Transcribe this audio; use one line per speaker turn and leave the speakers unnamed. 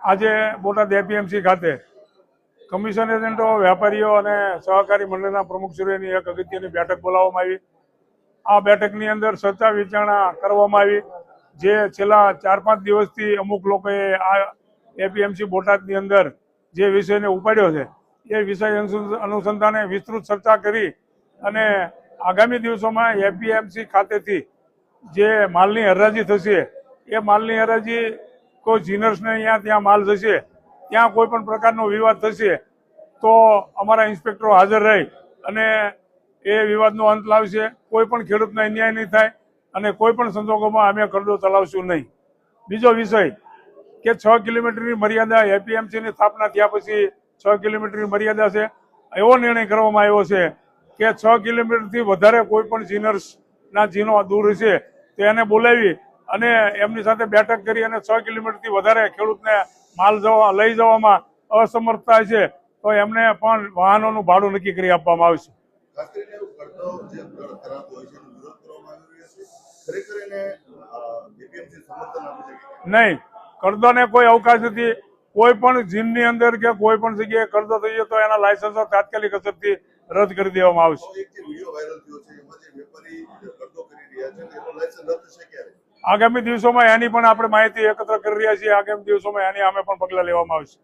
આજે બોટાદ એપીએમસી ખાતે કમિશન એજન્ટો, વેપારીઓ અને સહકારી મંડળના પ્રમુખશ્રીઓની એક અગત્યની બેઠક બોલાવવામાં આવી. આ બેઠકની અંદર ચર્ચા વિચારણા કરવામાં આવી. જે છેલ્લા 4-5 દિવસથી અમુક લોકોએ આ એપીએમસી બોટાદની અંદર જે વિષયને ઉપાડ્યો છે એ વિષય અનુસંધાને વિસ્તૃત ચર્ચા કરી અને આગામી દિવસોમાં એપીએમસી ખાતેથી જે માલની હરાજી થશે એ માલની હરાજી કોઈ જીનર્સને અહીંયા ત્યાં માલ જશે, ત્યાં કોઈ પણ પ્રકારનો વિવાદ થશે તો અમારા ઇન્સ્પેક્ટરો હાજર રહી અને એ વિવાદનો અંત લાવશે. કોઈ પણ ખેડૂતને અન્યાય નહીં થાય અને કોઈ પણ સંજોગોમાં અમે કરડો ચલાવશું નહીં. બીજો વિષય કે 6 કિલોમીટરની મર્યાદા એપીએમસીની સ્થાપના થયા પછી 6 કિલોમીટરની મર્યાદા છે. એવો નિર્ણય કરવામાં આવ્યો છે કે 6 કિલોમીટરથી વધારે કોઈ પણ જીનર્સના જીનો દૂર છે તો એને બોલાવી અને એમની સાથે બેઠક કરી અને 6 કિલોમીટરથી વધારે ખેડૂતને માલ લઈ જવામાં અસમર્થતા છે તો એમને પણ વાહનોનું ભાડું નક્કી કરી આપવામાં આવશે. નહીં, કરદોને કોઈ અવકાશ નથી. કોઈ પણ જીનની અંદર કે કોઈ પણ જગ્યાએ કરદો થઈ જાય તો એના લાયસન્સો તાત્કાલિક અસરથી રદ કરી દેવામાં આવશે. આગામી દિવસોમાં એની પણ આપણે માહિતી એકત્ર કરી રહ્યા છીએ. આગામી દિવસોમાં એની અમે પણ પગલાં લેવામાં આવશે.